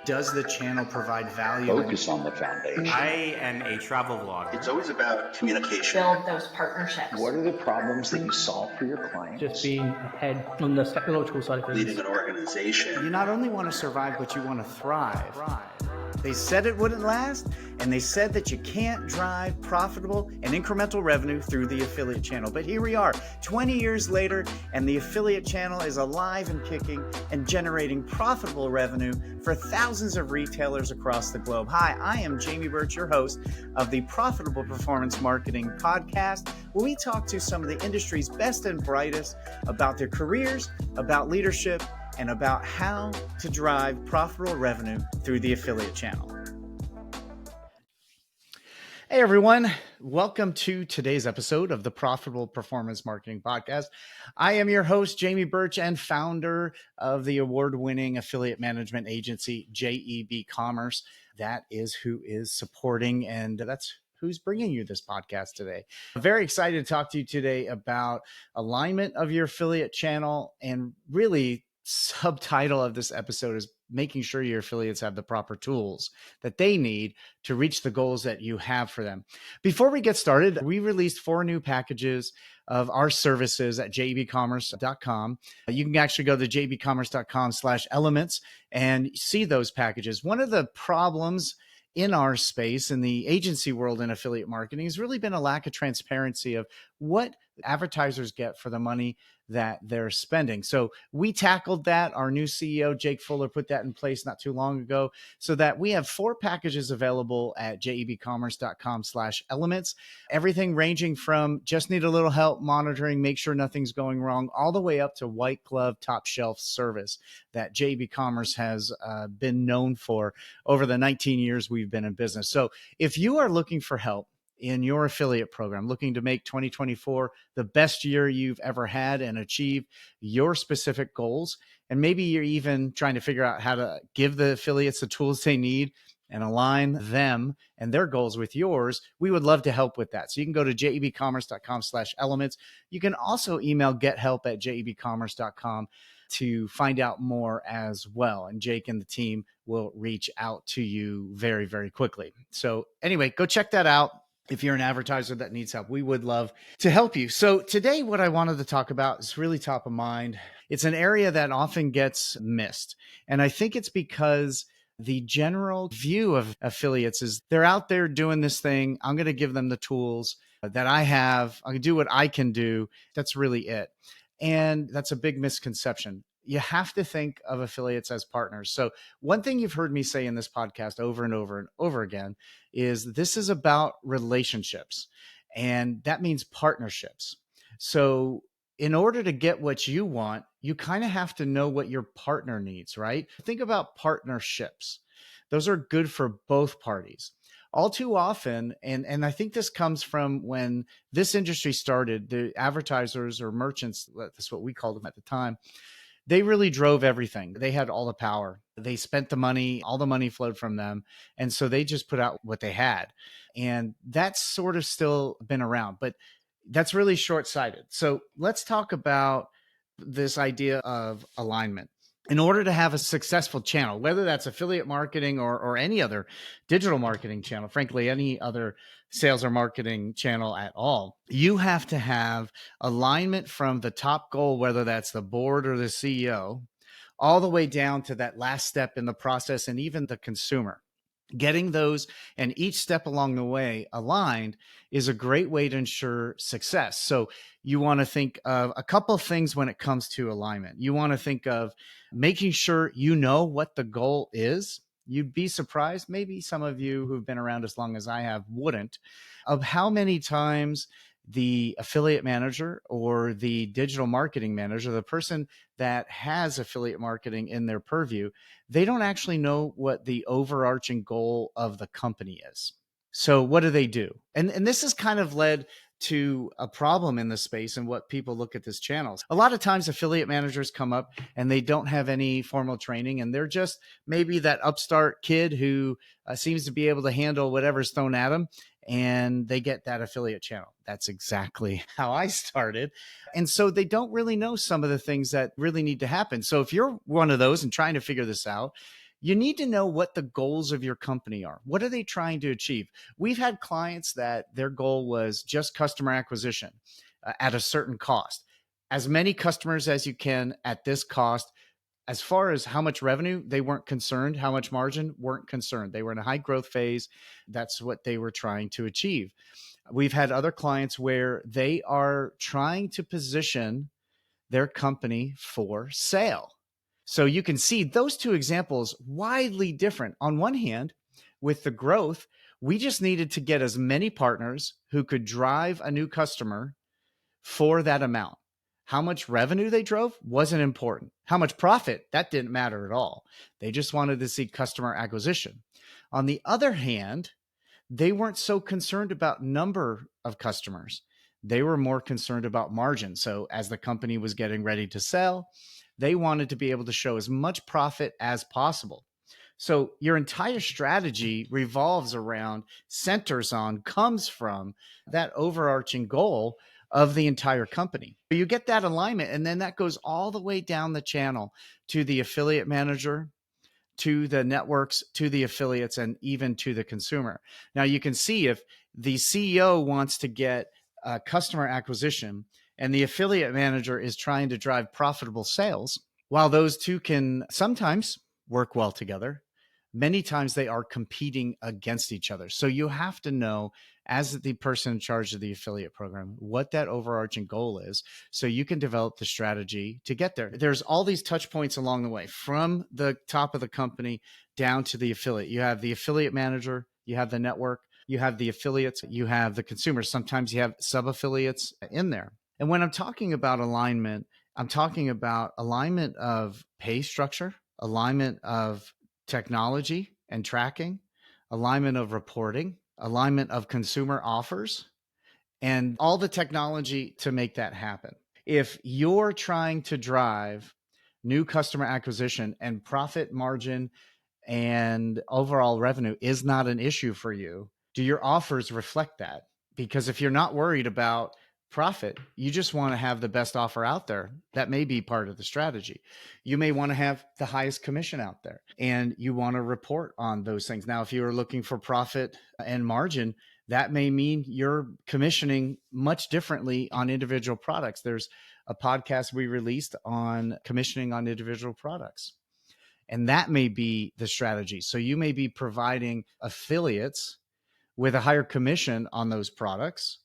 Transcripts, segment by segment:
Does the channel provide value? Focus on the foundation. I am a travel vlogger. It's always about communication. Build those partnerships. What are the problems that you solve for your clients? Just being ahead on the technological side of things. Leading an organization. You not only want to survive, but you want to thrive. They said it wouldn't last, and they said that you can't drive profitable and incremental revenue through the affiliate channel. But here we are, 20 years later, and the affiliate channel is alive and kicking and generating profitable revenue for thousands of retailers across the globe. Hi, I am Jamie Birch, your host of the Profitable Performance Marketing Podcast, where we talk to some of the industry's best and brightest about their careers, about leadership, and about how to drive profitable revenue through the affiliate channel. Hey everyone, welcome to today's episode of the Profitable Performance Marketing Podcast. I am your host, Jamie Birch, and founder of the award-winning affiliate management agency, JEBCommerce. That is who is supporting, and that's who's bringing you this podcast today. I'm very excited to talk to you today about alignment of your affiliate channel, and really subtitle of this episode is making sure your affiliates have the proper tools that they need to reach the goals that you have for them. Before we get started, we released 4 new packages of our services at JEBCommerce.com. You can actually go to JEBCommerce.com/elements and see those packages. One of the problems in our space, in the agency world in affiliate marketing, has really been a lack of transparency of what advertisers get for the money that they're spending. So we tackled that. Our new CEO, Jake Fuller, put that in place not too long ago, so that we have 4 packages available at JEBCommerce.com/elements. Everything ranging from just need a little help monitoring, make sure nothing's going wrong, all the way up to white glove, top shelf service that JEBCommerce has been known for over the 19 years we've been in business. So if you are looking for help in your affiliate program, looking to make 2024 the best year you've ever had and achieve your specific goals, and maybe you're even trying to figure out how to give the affiliates the tools they need and align them and their goals with yours, we would love to help with that. So you can go to JEBCommerce.com/elements. You can also email gethelp@JEBCommerce.com to find out more as well. And Jake and the team will reach out to you very, very quickly. So anyway, go check that out. If you're an advertiser that needs help, we would love to help you. So today, what I wanted to talk about is really top of mind. It's an area that often gets missed. And I think it's because the general view of affiliates is they're out there doing this thing. I'm going to give them the tools that I have. I can do what I can do. That's really it. And that's a big misconception. You have to think of affiliates as partners. So one thing you've heard me say in this podcast over and over and over again is this is about relationships, and that means partnerships. So in order to get what you want, you kind of have to know what your partner needs, right? Think about partnerships. Those are good for both parties. All too often, and I think this comes from when this industry started, the advertisers or merchants, that's what we called them at the time, they really drove everything. They had all the power. They spent the money, all the money flowed from them. And so they just put out what they had. And that's sort of still been around, but that's really short-sighted. So let's talk about this idea of alignment. In order to have a successful channel, whether that's affiliate marketing or any other digital marketing channel, frankly, any other sales or marketing channel at all, you have to have alignment from the top goal, whether that's the board or the CEO, all the way down to that last step in the process and even the consumer. Getting those and each step along the way aligned is a great way to ensure success. So you want to think of a couple of things when it comes to alignment. You want to think of making sure you know what the goal is. You'd be surprised, maybe some of you who've been around as long as I have wouldn't, of how many times the affiliate manager or the digital marketing manager, the person that has affiliate marketing in their purview, they don't actually know what the overarching goal of the company is. So what do? And this has kind of led to a problem in the space and what people look at this channel. A lot of times affiliate managers come up and they don't have any formal training, and they're just maybe that upstart kid who seems to be able to handle whatever's thrown at them, and they get that affiliate channel. That's exactly how I started. And so they don't really know some of the things that really need to happen. So if you're one of those and trying to figure this out, You need to know what the goals of your company are. What are they trying to achieve? We've had clients that their goal was just customer acquisition at a certain cost. As many customers as you can at this cost. As far as how much revenue, they weren't concerned. How much margin, weren't concerned. They were in a high growth phase. That's what they were trying to achieve. We've had other clients where they are trying to position their company for sale. So you can see those two examples widely different. On one hand, with the growth, we just needed to get as many partners who could drive a new customer for that amount. How much revenue they drove wasn't important. How much profit, that didn't matter at all. They just wanted to see customer acquisition. On the other hand, they weren't so concerned about number of customers. They were more concerned about margin. So as the company was getting ready to sell, they wanted to be able to show as much profit as possible. So your entire strategy revolves around, centers on, comes from that overarching goal of the entire company. You get that alignment, and then that goes all the way down the channel to the affiliate manager, to the networks, to the affiliates, and even to the consumer. Now you can see if the CEO wants to get customer acquisition and the affiliate manager is trying to drive profitable sales, while those two can sometimes work well together, many times they are competing against each other. So you have to know, as the person in charge of the affiliate program, what that overarching goal is, so you can develop the strategy to get there. There's all these touch points along the way, from the top of the company down to the affiliate. You have the affiliate manager, you have the network, you have the affiliates, you have the consumers. Sometimes you have sub-affiliates in there. And when I'm talking about alignment, I'm talking about alignment of pay structure, alignment of technology and tracking, alignment of reporting, alignment of consumer offers, and all the technology to make that happen. If you're trying to drive new customer acquisition and profit margin and overall revenue is not an issue for you, do your offers reflect that? Because if you're not worried about profit, you just want to have the best offer out there. That may be part of the strategy. You may want to have the highest commission out there, and you want to report on those things. Now, if you are looking for profit and margin, that may mean you're commissioning much differently on individual products. There's a podcast we released on commissioning on individual products, and that may be the strategy. So you may be providing affiliates with a higher commission on those products,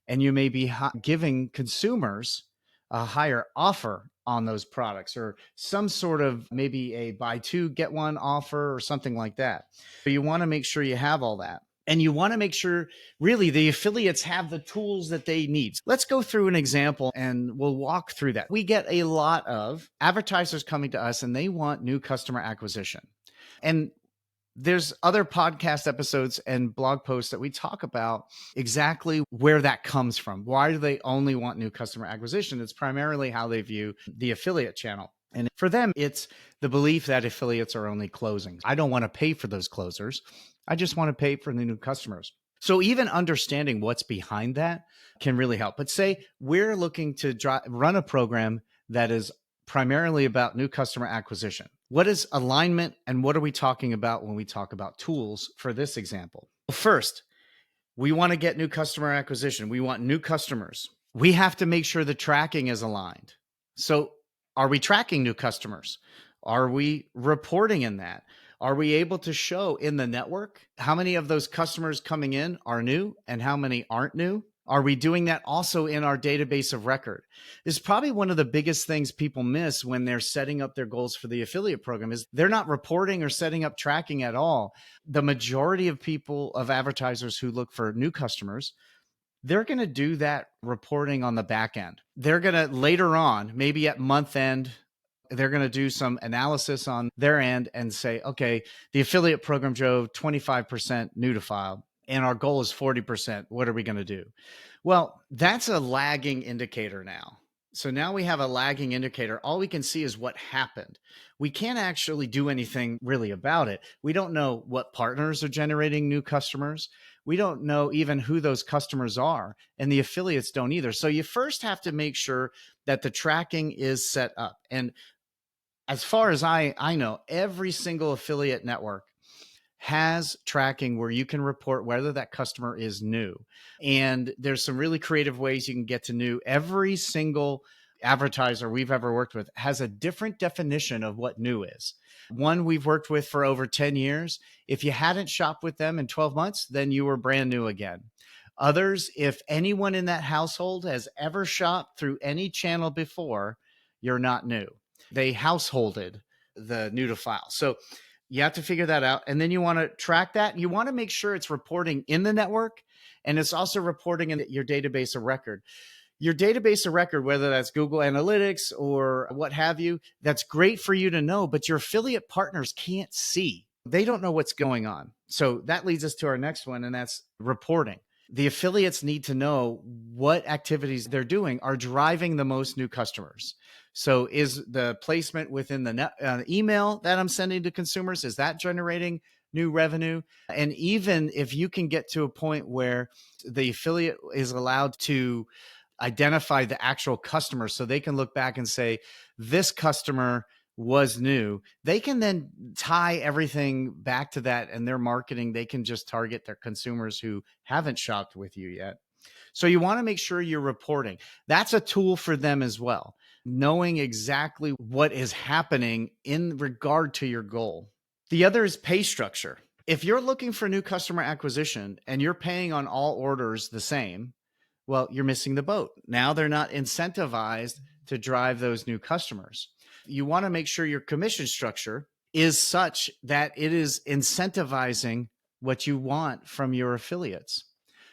and you may be giving consumers a higher offer on those products, or some sort of maybe a buy two, get one offer or something like that. But you want to make sure you have all that. And you want to make sure really the affiliates have the tools that they need. Let's go through an example and we'll walk through that. We get a lot of advertisers coming to us and they want new customer acquisition. And there's other podcast episodes and blog posts that we talk about exactly where that comes from. Why do they only want new customer acquisition? It's primarily how they view the affiliate channel. And for them, it's the belief that affiliates are only closing. I don't want to pay for those closers. I just want to pay for the new customers. So even understanding what's behind that can really help. But say we're looking to run a program that is primarily about new customer acquisition. What is alignment, and what are we talking about when we talk about tools for this example? Well, first, we want to get new customer acquisition. We want new customers. We have to make sure the tracking is aligned. So are we tracking new customers? Are we reporting in that? Are we able to show in the network how many of those customers coming in are new and how many aren't new? Are we doing that also in our database of record? This is probably one of the biggest things people miss when they're setting up their goals for the affiliate program, is they're not reporting or setting up tracking at all. The majority of people, of advertisers who look for new customers, they're going to do that reporting on the back end. They're going to later on, maybe at month end, they're going to do some analysis on their end and say, okay, the affiliate program drove 25% new to file, and our goal is 40%. What are we going to do? Well, that's a lagging indicator now. So now we have a lagging indicator. All we can see is what happened. We can't actually do anything really about it. We don't know what partners are generating new customers. We don't know even who those customers are, and the affiliates don't either. So you first have to make sure that the tracking is set up. And as far as I know, every single affiliate network has tracking where you can report whether that customer is new. And there's some really creative ways you can get to new. Every single advertiser we've ever worked with has a different definition of what new is. One we've worked with for over 10 years. If you hadn't shopped with them in 12 months, then you were brand new again. Others, if anyone in that household has ever shopped through any channel before, you're not new. They householded the new to file. So you have to figure that out. And then you want to track that. You want to make sure it's reporting in the network and it's also reporting in your database of record. Your database of record, whether that's Google Analytics or what have you, that's great for you to know, but your affiliate partners can't see. They don't know what's going on. So that leads us to our next one, and that's reporting. The affiliates need to know what activities they're doing are driving the most new customers. So is the placement within the email that I'm sending to consumers, is that generating new revenue? And even if you can get to a point where the affiliate is allowed to identify the actual customer so they can look back and say, this customer was new, they can then tie everything back to that, and their marketing, they can just target their consumers who haven't shopped with you yet. So you want to make sure you're reporting. That's a tool for them as well, knowing exactly what is happening in regard to your goal. The other is pay structure. If you're looking for new customer acquisition and you're paying on all orders the same, well, you're missing the boat. Now they're not incentivized to drive those new customers. You want to make sure your commission structure is such that it is incentivizing what you want from your affiliates.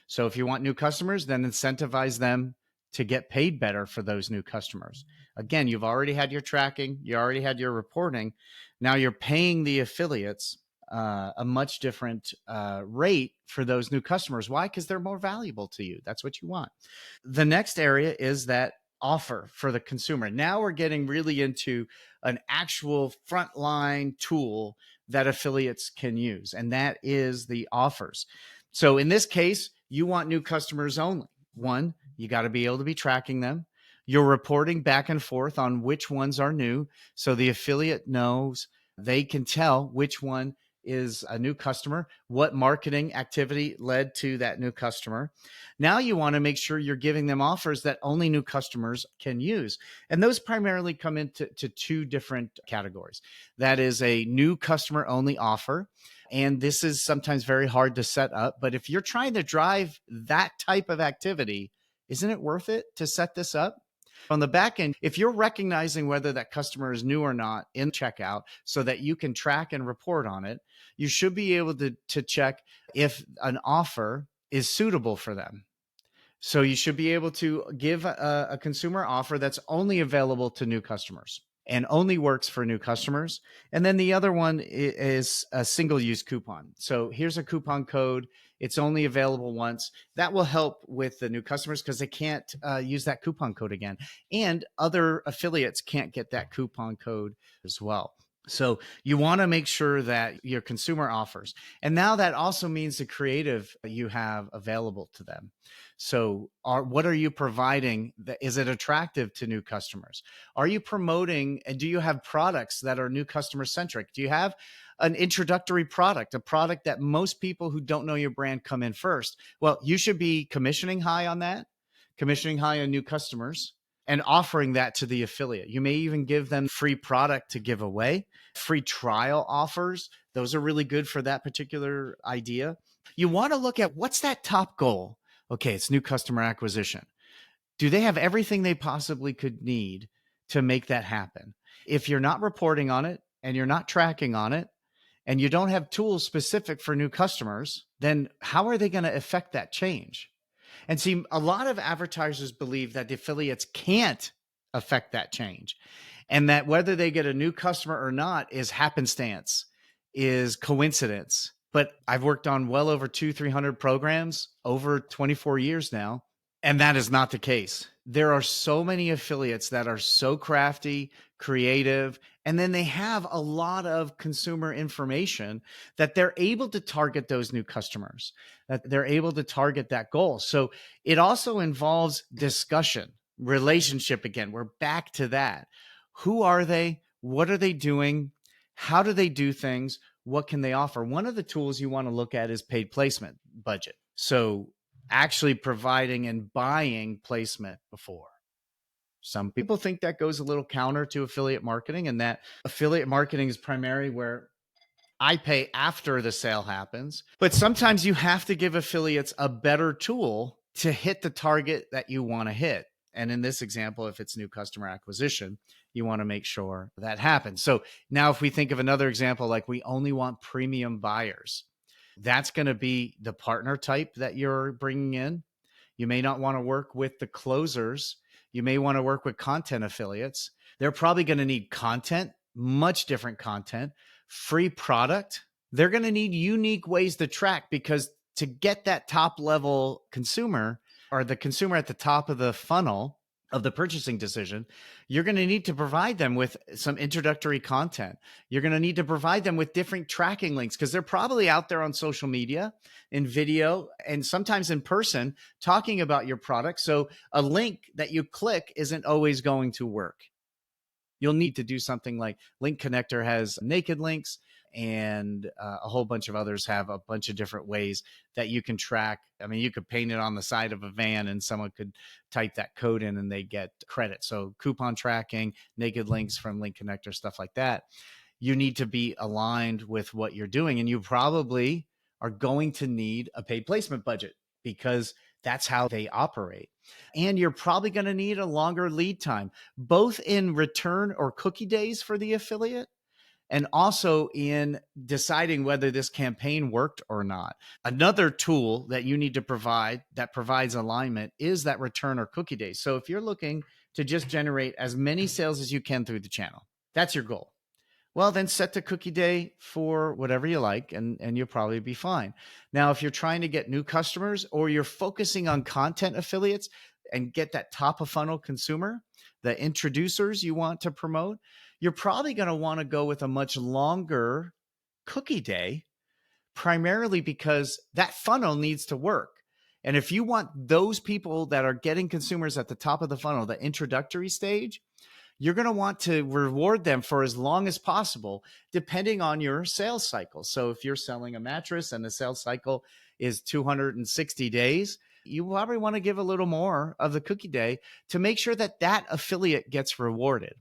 So if you want new customers, then incentivize them to get paid better for those new customers. Again, you've already had your tracking, you already had your reporting. Now you're paying the affiliates a much different rate for those new customers. Why? Because they're more valuable to you. That's what you want. The next area is that offer for the consumer. Now we're getting really into an actual frontline tool that affiliates can use, and that is the offers. So in this case, you want new customers only. One, you got to be able to be tracking them. You're reporting back and forth on which ones are new, so the affiliate knows, they can tell which one is a new customer, what marketing activity led to that new customer. Now you want to make sure you're giving them offers that only new customers can use. And those primarily come into two different categories. That is a new customer only offer. And this is sometimes very hard to set up. But if you're trying to drive that type of activity, isn't it worth it to set this up? On the back end, if you're recognizing whether that customer is new or not in checkout so that you can track and report on it, you should be able to check if an offer is suitable for them. So you should be able to give a consumer offer that's only available to new customers and only works for new customers. And then the other one is a single-use coupon. So here's a coupon code. It's only available once. That will help with the new customers because they can't use that coupon code again. And other affiliates can't get that coupon code as well. So you want to make sure that your consumer offers. And now that also means the creative you have available to them. So what are you providing? Is it attractive to new customers? Are you promoting, and do you have products that are new customer centric? Do you have an introductory product, a product that most people who don't know your brand come in first? Well, you should be commissioning high on that, commissioning high on new customers, and offering that to the affiliate. You may even give them free product to give away, free trial offers. Those are really good for that particular idea. You want to look at what's that top goal. Okay, it's new customer acquisition. Do they have everything they possibly could need to make that happen? If you're not reporting on it and you're not tracking on it and you don't have tools specific for new customers, then how are they going to affect that change? And see, a lot of advertisers believe that the affiliates can't affect that change, and that whether they get a new customer or not is happenstance, is coincidence. But I've worked on well over 200-300 programs over 24 years now, and that is not the case. There are so many affiliates that are so crafty, creative, and then they have a lot of consumer information that they're able to target those new customers, that they're able to target that goal. So it also involves discussion, relationship. Again, we're back to that. Who are they? What are they doing? How do they do things? What can they offer? One of the tools you want to look at is paid placement budget. So actually providing and buying placement before. Some people think that goes a little counter to affiliate marketing, and that affiliate marketing is primarily where I pay after the sale happens. But sometimes you have to give affiliates a better tool to hit the target that you want to hit. And in this example, if it's new customer acquisition, you want to make sure that happens. So now if we think of another example, like we only want premium buyers, that's going to be the partner type that you're bringing in. You may not want to work with the closers. You may want to work with content affiliates. They're probably going to need content, much different content, free product. They're going to need unique ways to track, because to get that top level consumer, or the consumer at the top of the funnel of the purchasing decision, you're going to need to provide them with some introductory content. You're going to need to provide them with different tracking links, because they're probably out there on social media, in video, and sometimes in person talking about your product. So a link that you click isn't always going to work. You'll need to do something like Link Connector has naked links, and a whole bunch of others have a bunch of different ways that you can track. I mean, you could paint it on the side of a van and someone could type that code in and they get credit. So coupon tracking, naked links from Link Connector, stuff like that. You need to be aligned with what you're doing, and you probably are going to need a paid placement budget, because that's how they operate. And you're probably going to need a longer lead time, both in return or cookie days for the affiliate, and also in deciding whether this campaign worked or not. Another tool that you need to provide that provides alignment is that return or cookie day. So if you're looking to just generate as many sales as you can through the channel, that's your goal. Well, then set the cookie day for whatever you like, and you'll probably be fine. Now, if you're trying to get new customers, or you're focusing on content affiliates and get that top of funnel consumer, the introducers you want to promote, you're probably going to want to go with a much longer cookie day, primarily because that funnel needs to work. And if you want those people that are getting consumers at the top of the funnel, the introductory stage, you're going to want to reward them for as long as possible, depending on your sales cycle. So if you're selling a mattress and the sales cycle is 260 days, you probably want to give a little more of the cookie day to make sure that that affiliate gets rewarded.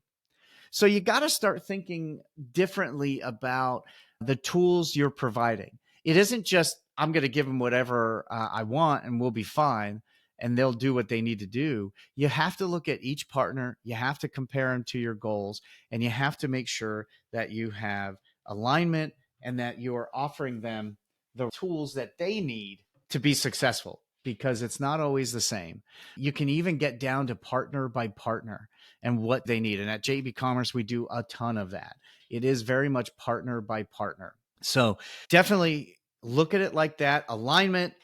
So you got to start thinking differently about the tools you're providing. It isn't just, I'm going to give them whatever I want and we'll be fine, and they'll do what they need to do. You have to look at each partner. You have to compare them to your goals, and you have to make sure that you have alignment and that you are offering them the tools that they need to be successful, because it's not always the same. You can even get down to partner by partner and what they need. And at JEBCommerce, we do a ton of that. It is very much partner by partner. So definitely look at it like that. Alignment,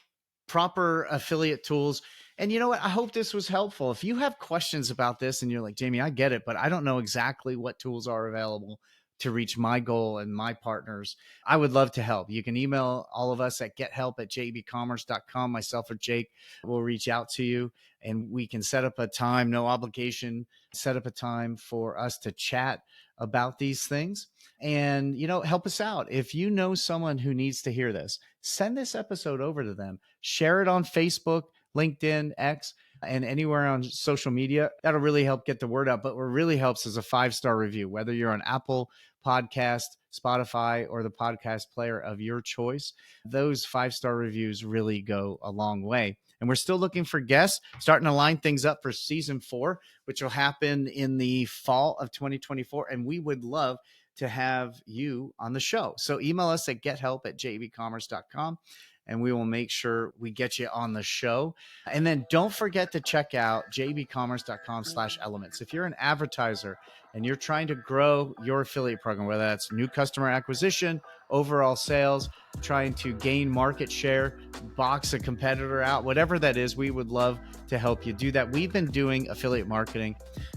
proper affiliate tools. And you know what? I hope this was helpful. If you have questions about this and you're like, Jamie, I get it, but I don't know exactly what tools are available to reach my goal and my partners, I would love to help. You can email all of us at gethelp@jebcommerce.com. Myself or Jake will reach out to you, and we can set up a time, no obligation, set up a time for us to chat about these things. And, you know, help us out. If you know someone who needs to hear this, send this episode over to them. Share it on Facebook, LinkedIn, X, and anywhere on social media. That'll really help get the word out. But what really helps is a 5-star review, whether you're on Apple Podcast, Spotify, or the podcast player of your choice. Those 5-star reviews really go a long way. And we're still looking for guests, starting to line things up for season 4, which will happen in the fall of 2024. And we would love to have you on the show. So email us at gethelp@jebcommerce.com. and we will make sure we get you on the show. And then don't forget to check out jebcommerce.com/elements. If you're an advertiser and you're trying to grow your affiliate program, whether that's new customer acquisition, overall sales, trying to gain market share, box a competitor out, whatever that is, we would love to help you do that. We've been doing affiliate marketing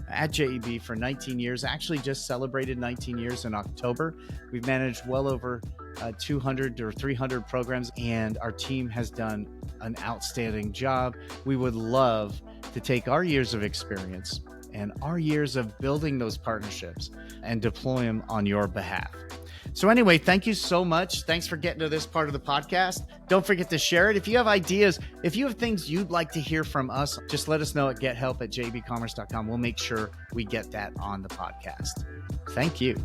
at JEB for 19 years, actually just celebrated 19 years in October. We've managed well over 200 or 300 programs, and our team has done an outstanding job. We would love to take our years of experience and our years of building those partnerships and deploy them on your behalf. So anyway, thank you so much. Thanks for getting to this part of the podcast. Don't forget to share it. If you have ideas, if you have things you'd like to hear from us, just let us know at gethelp@jebcommerce.com. We'll make sure we get that on the podcast. Thank you.